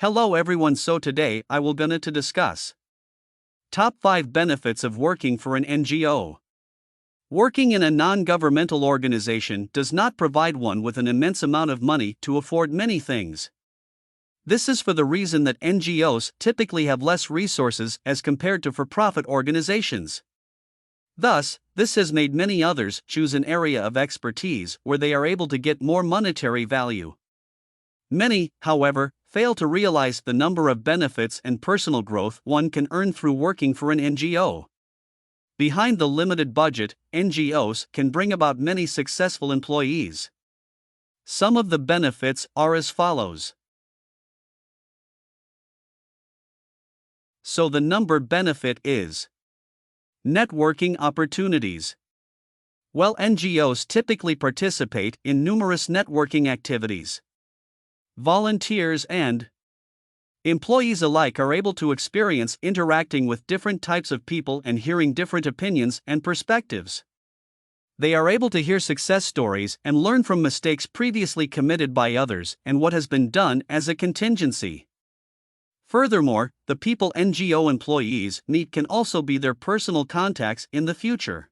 Hello everyone, so today I will gonna to discuss top 5 benefits of working for an NGO. Working in a non-governmental organization does not provide one with an immense amount of money to afford many things. This is for the reason that NGOs typically have less resources as compared to for-profit organizations. Thus, this has made many others choose an area of expertise where they are able to get more monetary value. Many, however, fail to realize the number of benefits and personal growth one can earn through working for an NGO. Behind the limited budget, NGOs can bring about many successful employees. Some of the benefits are as follows. So the number benefit is networking opportunities. Well, NGOs typically participate in numerous networking activities. Volunteers and employees alike are able to experience interacting with different types of people and hearing different opinions and perspectives. They are able to hear success stories and learn from mistakes previously committed by others and what has been done as a contingency. Furthermore, the people NGO employees meet can also be their personal contacts in the future.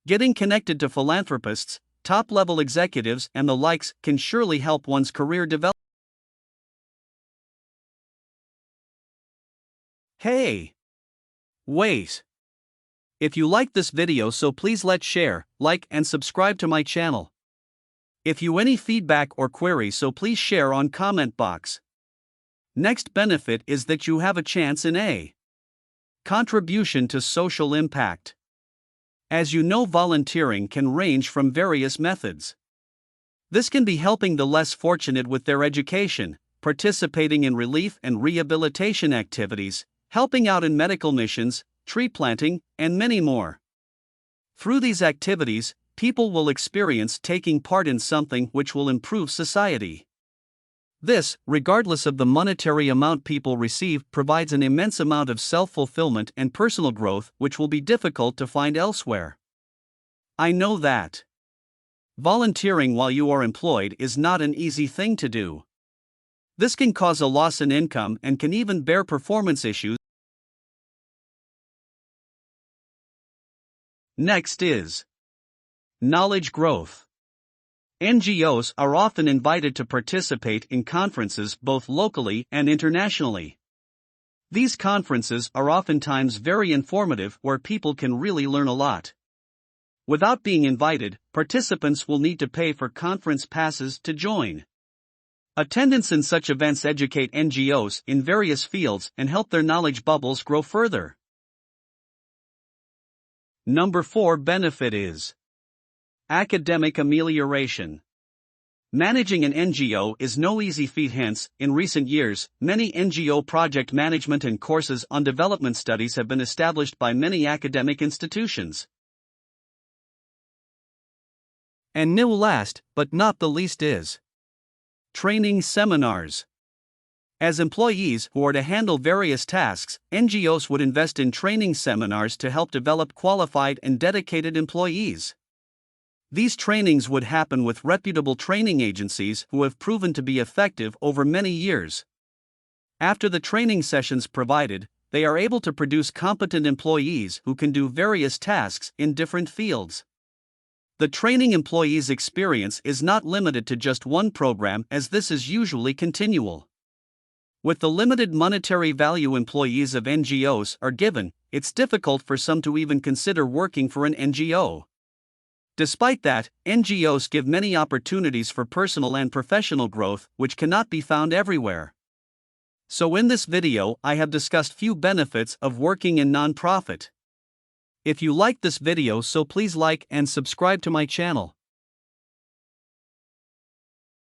Getting connected to philanthropists, top-level executives and the likes can surely help one's career develop. Hey! Wait! If you like this video, so please share, like and subscribe to my channel. If you any feedback or query, so please share on comment box. Next benefit is that you have a chance in a contribution to social impact. As you know, volunteering can range from various methods. This can be helping the less fortunate with their education, participating in relief and rehabilitation activities, helping out in medical missions, tree planting, and many more. Through these activities, people will experience taking part in something which will improve society. This, regardless of the monetary amount people receive, provides an immense amount of self-fulfillment and personal growth which will be difficult to find elsewhere. I know that volunteering while you are employed is not an easy thing to do. This can cause a loss in income and can even bear performance issues. Next is knowledge growth. NGOs are often invited to participate in conferences both locally and internationally. These conferences are oftentimes very informative where people can really learn a lot. Without being invited, participants will need to pay for conference passes to join. Attendance in such events educate NGOs in various fields and help their knowledge bubbles grow further. Number 4 benefit is academic amelioration. Managing an NGO is no easy feat, hence, in recent years, many NGO project management and courses on development studies have been established by many academic institutions. And last, but not the least is training seminars. As employees who are to handle various tasks, NGOs would invest in training seminars to help develop qualified and dedicated employees. These trainings would happen with reputable training agencies who have proven to be effective over many years. After the training sessions provided, they are able to produce competent employees who can do various tasks in different fields. The training employees' experience is not limited to just one program, as this is usually continual. With the limited monetary value employees of NGOs are given, it's difficult for some to even consider working for an NGO. Despite that, NGOs give many opportunities for personal and professional growth which cannot be found everywhere. So in this video, I have discussed few benefits of working in non-profit. If you like this video, so please like and subscribe to my channel.